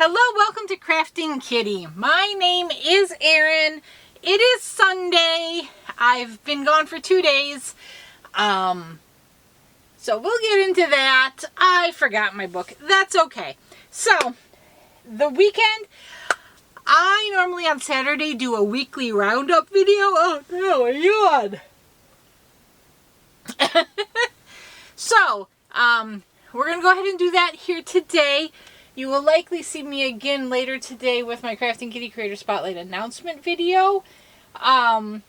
Hello, welcome to Krafting Kitty. My name is Erin. It is Sunday. I've been gone for 2 days. So we'll get into that. I forgot my book. That's okay. So, the weekend, I normally on Saturday do a weekly roundup video. Oh no, a yawn. So, we're going to go ahead and do that here today. You will likely see me again later today with my Krafting Kitty Creator Spotlight announcement video. Of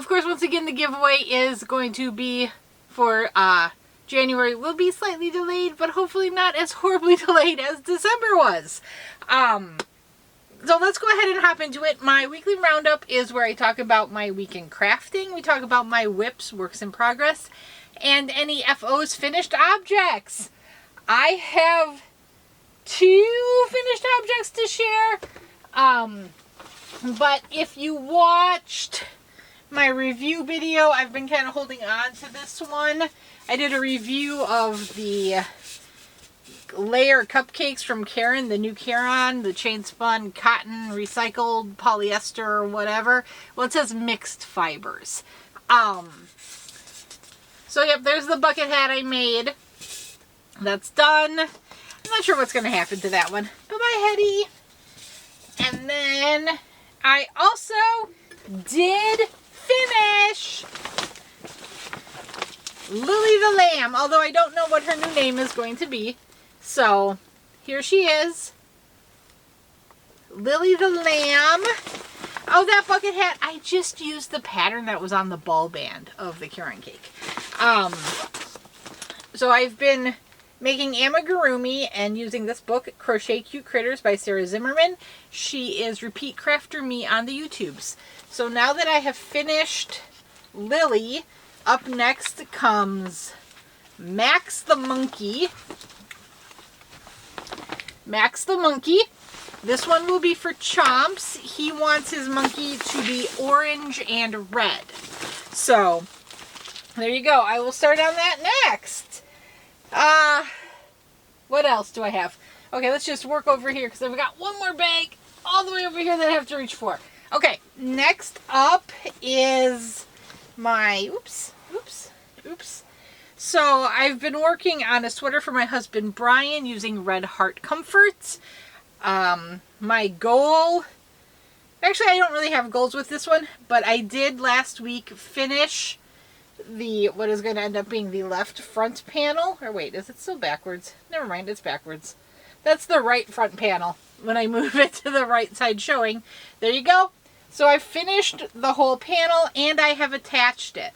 course, once again, the giveaway is going to be for January. Will be slightly delayed, but hopefully not as horribly delayed as December was. So let's go ahead and hop into it. My weekly roundup is where I talk about my week in crafting. We talk about my whips, works in progress, and any FOs, finished objects. I have 2 finished objects to share. But if you watched my review video, I've been kind of holding on to this one. I did a review of the layer cupcakes from Karen, the new Karen, the chain spun cotton, recycled polyester, or whatever. Well, it says mixed fibers. So yep, there's the bucket hat I made. That's done. I'm not sure what's going to happen to that one. Bye-bye, Hetty. And then I also did finish Lily the Lamb, although I don't know what her new name is going to be. So, here she is. Lily the Lamb. Oh, that bucket hat. I just used the pattern that was on the ball band of the Karen cake. So I've been making Amigurumi and using this book, Crochet Cute Critters by Sarah Zimmerman. She is Repeat Crafter Me on the YouTubes. So now that I have finished Lily, up next comes Max the Monkey. Max the Monkey. This one will be for Chomps. He wants his monkey to be orange and red. So, there you go. I will start on that next. What else do I have? Okay, let's just work over here because I've got one more bag all the way over here that I have to reach for. Okay, next up is my, oops. So I've been working on a sweater for my husband Brian using Red Heart Comforts. My goal, actually I don't really have goals with this one, but I did last week finish what is going to end up being the left front panel. Or wait, is it still backwards? Never mind, it's backwards. That's the right front panel when I move it to the right side showing. There you go. So I finished the whole panel and I have attached it.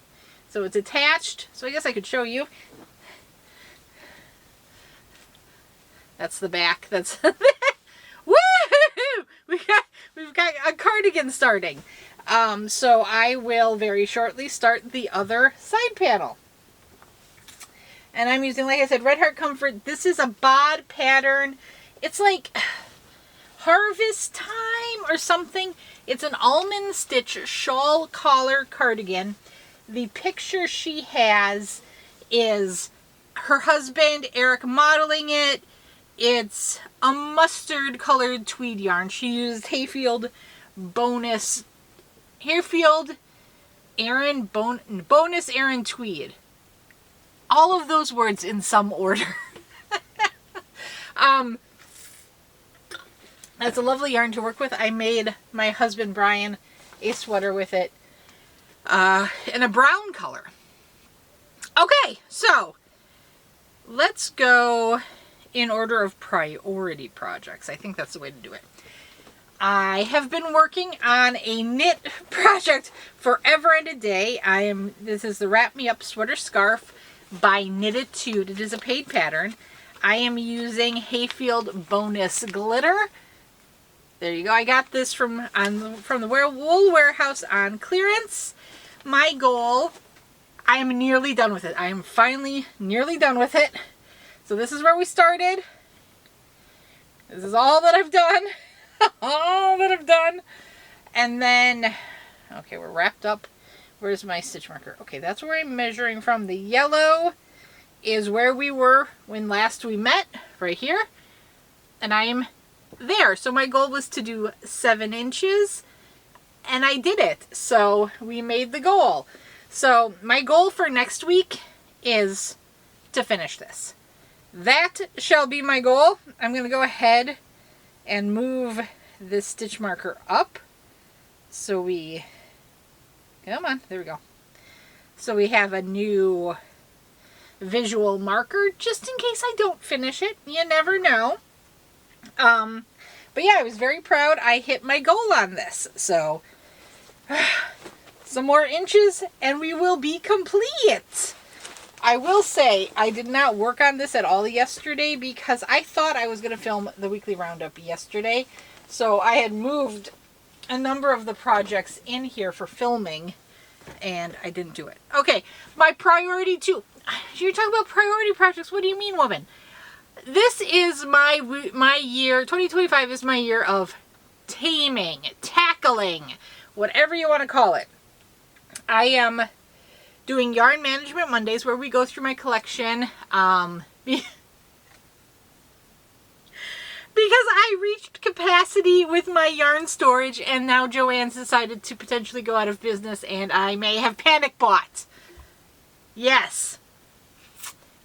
So it's attached. So I guess I could show you. That's the back. That's woohoo! We've got a cardigan starting. So I will very shortly start the other side panel. And I'm using, like I said, Red Heart Comfort. This is a bod pattern. It's like harvest time or something. It's an almond stitch shawl collar cardigan. The picture she has is her husband, Eric, modeling it. It's a mustard colored tweed yarn. She used Hayfield Bonus Aaron Tweed. All of those words in some order. That's a lovely yarn to work with. I made my husband Brian a sweater with it in a brown color. Okay, so let's go in order of priority projects. I think that's the way to do it. I have been working on a knit project forever and a day. This is the Wrap Me Up Sweater Scarf by Knitted Toot. It is a paid pattern. I am using Hayfield Bonus Glitter. There you go. I got this from the Wool Warehouse on clearance. My goal, I am nearly done with it. I am finally nearly done with it. So this is where we started. This is all that I've done. All that I've done. And then, okay, we're wrapped up. Where's my stitch marker? Okay, that's where I'm measuring from. The yellow is where we were when last we met, right here. and I am there. So my goal was to do 7 inches, and I did it. So we made the goal. So my goal for next week is to finish this. That shall be my goal. I'm going to go ahead and move this stitch marker up. So we, come on, there we go. So we have a new visual marker just in case I don't finish it. You never know. But yeah, I was very proud. I hit my goal on this. So some more inches and we will be complete. I will say I did not work on this at all yesterday because I thought I was going to film the weekly roundup yesterday. So I had moved a number of the projects in here for filming and I didn't do it. Okay, my priority 2. You're talking about priority projects. What do you mean, woman? This is my year. 2025 is my year of taming, tackling, whatever you want to call it. I am doing Yarn Management Mondays where we go through my collection. Because I reached capacity with my yarn storage and now Joann's decided to potentially go out of business and I may have panic bought. Yes.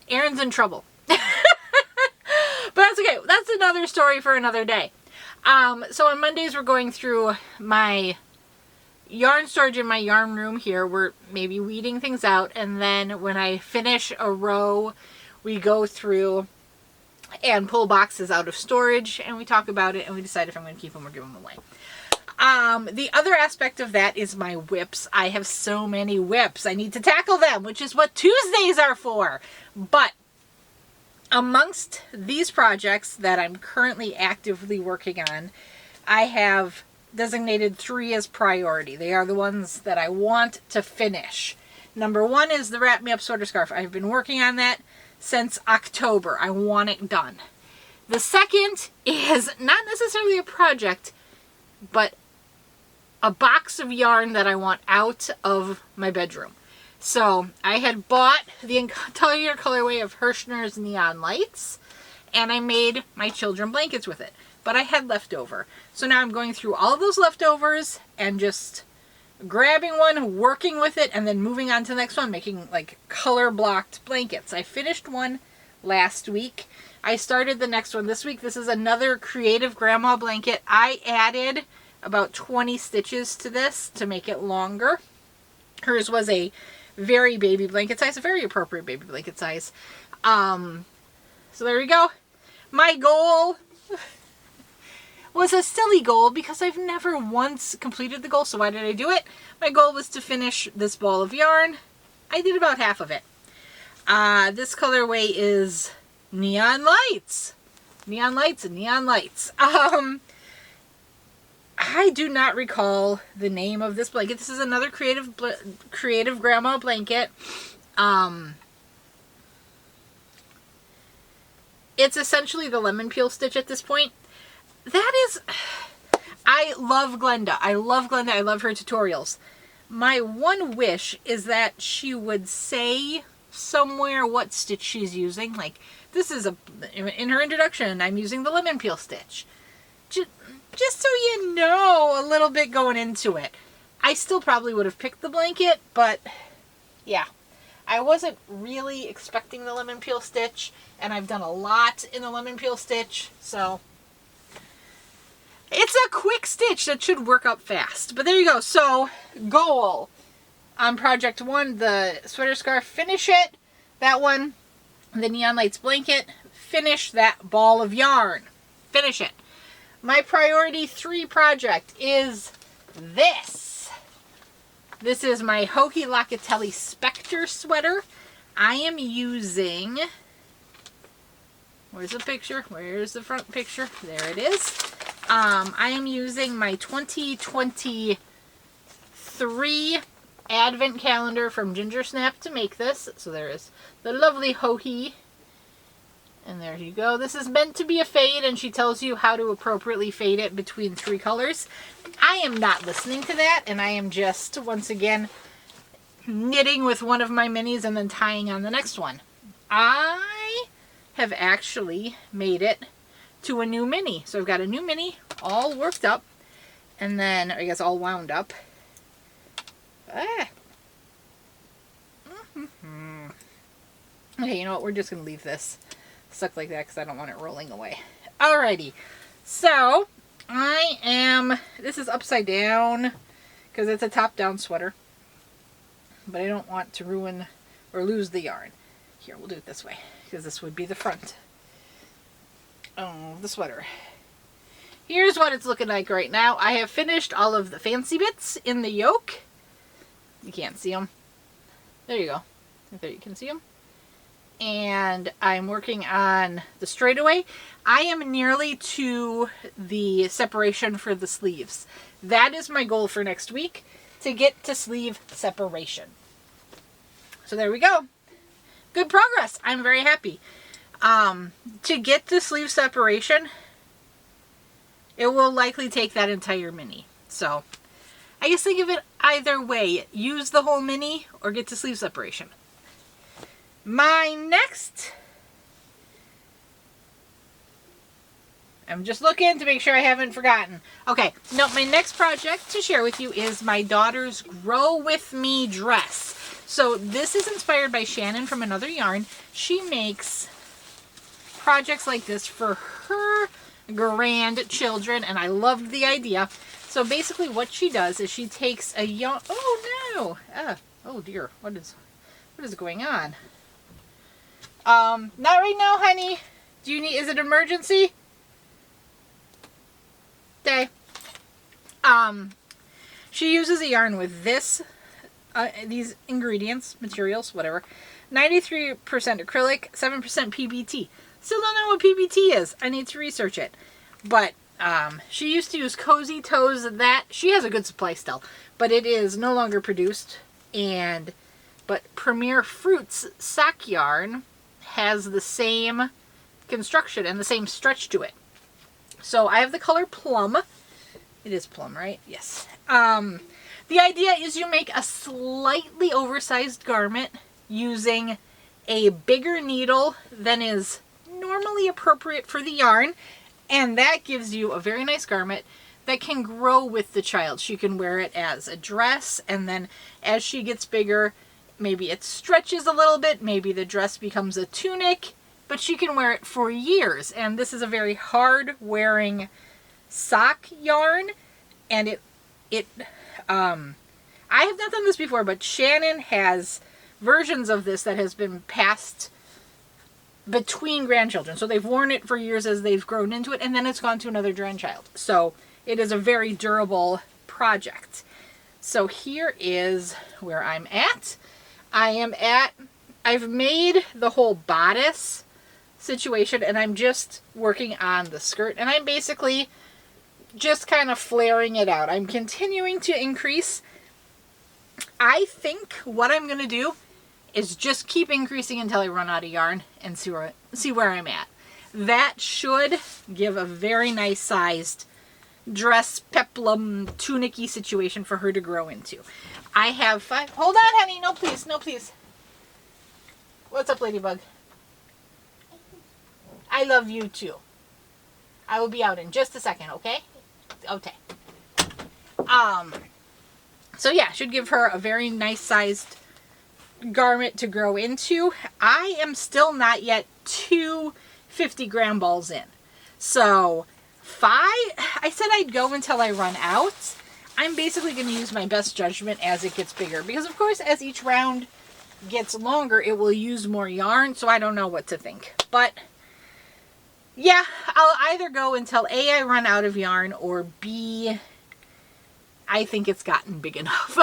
Erin's in trouble. But that's okay. That's another story for another day. So on Mondays we're going through my yarn storage in my yarn room here. We're maybe weeding things out, and then when I finish a row we go through and pull boxes out of storage and we talk about it and we decide if I'm going to keep them or give them away. The other aspect of that is my whips. I have so many whips. I need to tackle them, which is what Tuesdays are for. But amongst these projects that I'm currently actively working on, I have designated 3 as priority. They are the ones that I want to finish. Number 1 is the Wrap Me Up Sweater Scarf. I've been working on that since October. I want it done. The second is not necessarily a project, but a box of yarn that I want out of my bedroom. So I had bought the entire colorway of Hirschner's Neon Lights and I made my children blankets with it, but I had leftover. So now I'm going through all of those leftovers and just grabbing one, working with it, and then moving on to the next one, making like color blocked blankets. I finished one last week. I started the next one this week. This is another creative grandma blanket. I added about 20 stitches to this to make it longer. Hers was a very baby blanket size, a very appropriate baby blanket size. So there we go. My goal was a silly goal because I've never once completed the goal, so why did I do it? My goal was to finish this ball of yarn. I did about half of it. This colorway is Neon Lights. Neon Lights and Neon Lights. I do not recall the name of this blanket. This is another creative grandma blanket. It's essentially the lemon peel stitch at this point. That is, I love Glenda. I love Glenda. I love her tutorials. My one wish is that she would say somewhere what stitch she's using. Like, this is in her introduction, I'm using the lemon peel stitch. Just so you know a little bit going into it. I still probably would have picked the blanket, but yeah. I wasn't really expecting the lemon peel stitch, and I've done a lot in the lemon peel stitch, so it's a quick stitch that should work up fast. But there you go. So, goal on project 1, the sweater scarf, finish it. That one, the Neon Lights blanket, finish that ball of yarn. Finish it. My priority 3 project is this. This is my Hoki Locatelli Spectre sweater. I am using, where's the picture? Where's the front picture? There it is. I am using my 2023 advent calendar from Ginger Snap to make this. So there is the lovely Hoki. And there you go. This is meant to be a fade, and she tells you how to appropriately fade it between 3 colors. I am not listening to that, and I am just, once again, knitting with one of my minis and then tying on the next one. I have actually made it to a new mini. So I've got a new mini all worked up, and then I guess all wound up. Okay, you know what? We're just going to leave this stuck like that because I don't want it rolling away. Alrighty. So, this is upside down because it's a top-down sweater. But I don't want to ruin or lose the yarn. Here, we'll do it this way because this would be the front of the sweater. Here's what it's looking like right now. I have finished all of the fancy bits in the yoke. You can't see them. There you go. There you can see them. And I'm working on the straightaway. I am nearly to the separation for the sleeves. That is my goal for next week, to get to sleeve separation. So there we go. Good progress. I'm very happy. To get to sleeve separation, it will likely take that entire mini. So I guess think of it either way. Use the whole mini or get to sleeve separation. My next, I'm just looking to make sure I haven't forgotten. Okay, no, my next project to share with you is my daughter's Grow With Me dress. So this is inspired by Shannon from Another Yarn. She makes projects like this for her grandchildren, and I loved the idea. So basically what she does is she takes a yarn, oh no, oh dear, what is going on? Not right now, honey. Do you need, is it emergency? Okay. She uses a yarn with this, these ingredients, materials, whatever. 93% acrylic, 7% PBT. Still don't know what PBT is. I need to research it. But, she used to use Cozy Toes, that, she has a good supply still, but it is no longer produced. But Premier Fruits sock yarn has the same construction and the same stretch to it. So I have the color plum. It is plum, right? Yes. The idea is you make a slightly oversized garment using a bigger needle than is normally appropriate for the yarn, and that gives you a very nice garment that can grow with the child. She can wear it as a dress, and then as she gets bigger, maybe it stretches a little bit, maybe the dress becomes a tunic, but she can wear it for years. And this is a very hard wearing sock yarn, and I have not done this before, but Shannon has versions of this that has been passed between grandchildren. So they've worn it for years as they've grown into it, and then it's gone to another grandchild. So it is a very durable project. So here is where I'm at. I've made the whole bodice situation, and I'm just working on the skirt, and I'm basically just kind of flaring it out. I'm continuing to increase. I think what I'm going to do is just keep increasing until I run out of yarn and see where I'm at. That should give a very nice sized dress, peplum, tunic-y situation for her to grow into. I have 5. Hold on, honey. No, please. No, please. What's up, Ladybug? I love you, too. I will be out in just a second, okay? Okay. So, yeah, should give her a very nice-sized garment to grow into. I am still not yet 2 50-gram balls in. So, 5, I said I'd go until I run out. I'm basically going to use my best judgment as it gets bigger. Because, of course, as each round gets longer, it will use more yarn. So I don't know what to think. But, yeah, I'll either go until A, I run out of yarn, or B, I think it's gotten big enough.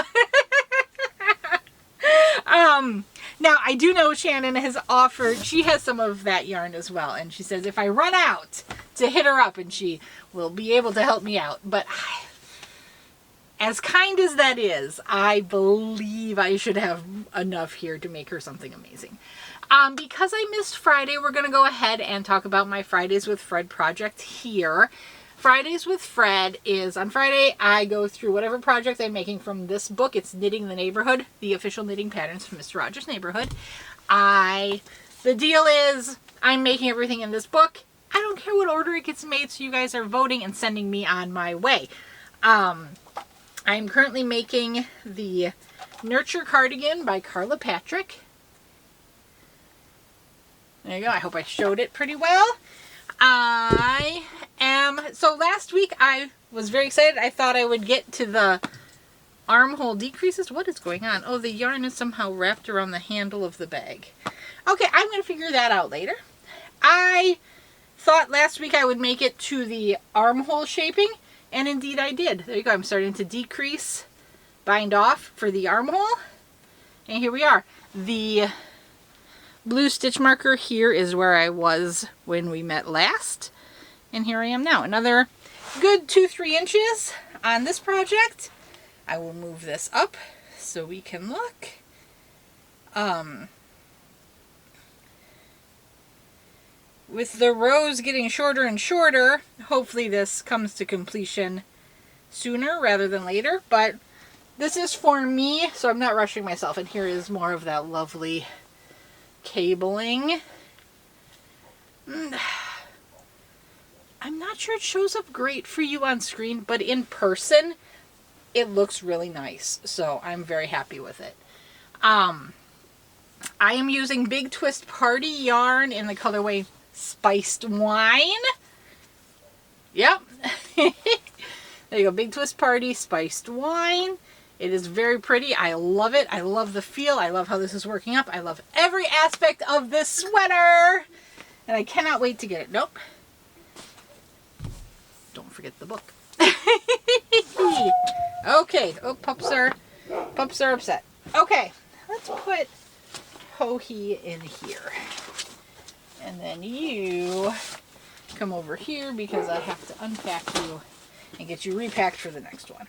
Now, I do know Shannon has offered, she has some of that yarn as well. And she says if I run out, to hit her up and she will be able to help me out. But as kind as that is, I believe I should have enough here to make her something amazing. Because I missed Friday, we're going to go ahead and talk about my Fridays with Fred project here. Fridays with Fred is, on Friday, I go through whatever project I'm making from this book. It's Knitting the Neighborhood, the official knitting patterns from Mr. Rogers' Neighborhood. The deal is, I'm making everything in this book. I don't care what order it gets made, so you guys are voting and sending me on my way. I'm currently making the Nurture Cardigan by Carla Patrick. There you go. I hope I showed it pretty well. So last week I was very excited. I thought I would get to the armhole decreases. What is going on? Oh, the yarn is somehow wrapped around the handle of the bag. Okay, I'm going to figure that out later. I thought last week I would make it to the armhole shaping, and indeed I did. There you go. I'm starting to decrease, bind off for the armhole, and here we are. The blue stitch marker here is where I was when we met last, and here I am now. Another good 2-3 inches on this project. I will move this up so we can look. With the rows getting shorter and shorter, hopefully this comes to completion sooner rather than later, but this is for me, so I'm not rushing myself. And here is more of that lovely cabling. I'm not sure it shows up great for you on screen, but in person it looks really nice, so I'm very happy with it. I am using Big Twist Party yarn in the colorway Spiced Wine. Yep. There you go, Big Twist Party Spiced Wine. It is very pretty. I love it. I love the feel. I love how this is working up. I love every aspect of this sweater. And I cannot wait to get it. Nope. Don't forget the book. Okay. Oh, pups are upset. Okay. Let's put Hohi in here. And then you come over here because I have to unpack you and get you repacked for the next one.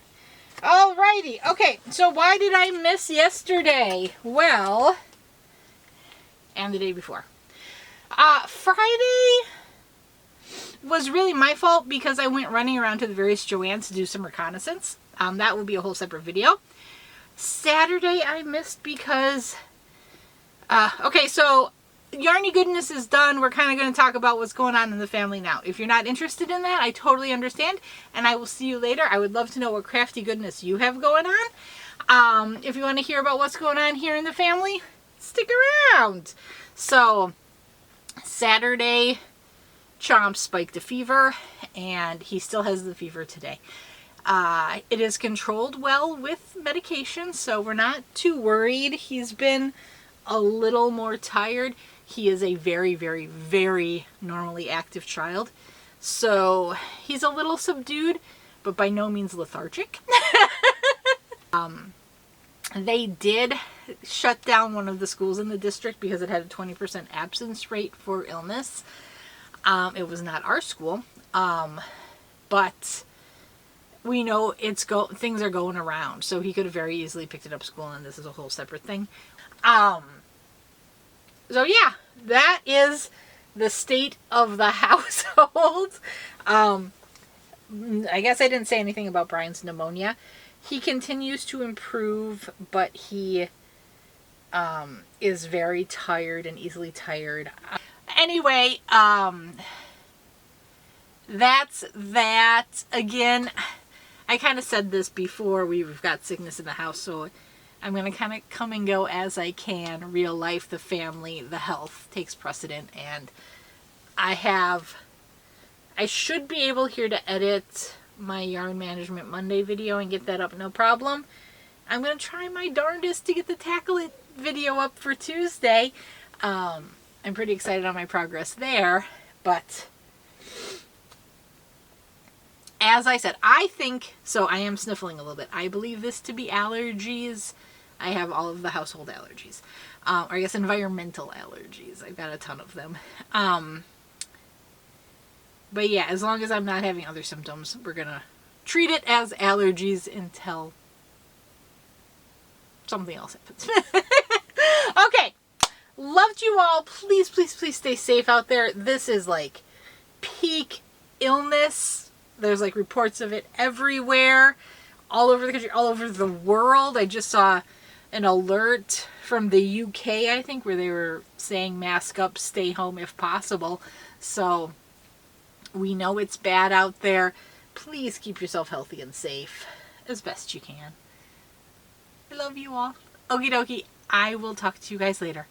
Alrighty. Okay, so why did I miss yesterday? Well, and the day before. Friday was really my fault because I went running around to the various Joann's to do some reconnaissance. That will be a whole separate video. Saturday I missed because, okay, so Yarny Goodness is done. We're kind of going to talk about what's going on in the family now. If you're not interested in that, I totally understand, and I will see you later. I would love to know what crafty goodness you have going on. If you want to hear about what's going on here in the family, stick around. So, Saturday, Chomps spiked a fever, and he still has the fever today. It is controlled well with medication, so we're not too worried. He's been a little more tired. He is a very, very, very normally active child. So he's a little subdued, but by no means lethargic. They did shut down one of the schools in the district because it had a 20% absence rate for illness. It was not our school, but we know things are going around, so he could have very easily picked it up school, and this is a whole separate thing. So yeah, that is the state of the household. I guess I didn't say anything about Brian's pneumonia. He continues to improve, but he is very tired and easily tired. Anyway, that's that. Again, I kind of said this before. We've got sickness in the house, so I'm going to kind of come and go as I can. Real life, the family, the health takes precedent, and I should be able here to edit my Yarn Management Monday video and get that up no problem. I'm going to try my darndest to get the Tackle It video up for Tuesday. I'm pretty excited on my progress there, but as I said, I am sniffling a little bit. I believe this to be allergies. I have all of the household allergies. Or I guess environmental allergies. I've got a ton of them. But yeah, as long as I'm not having other symptoms, we're going to treat it as allergies until something else happens. Okay. Loved you all. Please, please, please stay safe out there. This is like peak illness. There's like reports of it everywhere, all over the country, all over the world. I just saw an alert from the UK, I think, where they were saying mask up, stay home if possible. So We know it's bad out there. Please keep yourself healthy and safe as best you can. I love you all. Okie dokie. I will talk to you guys later.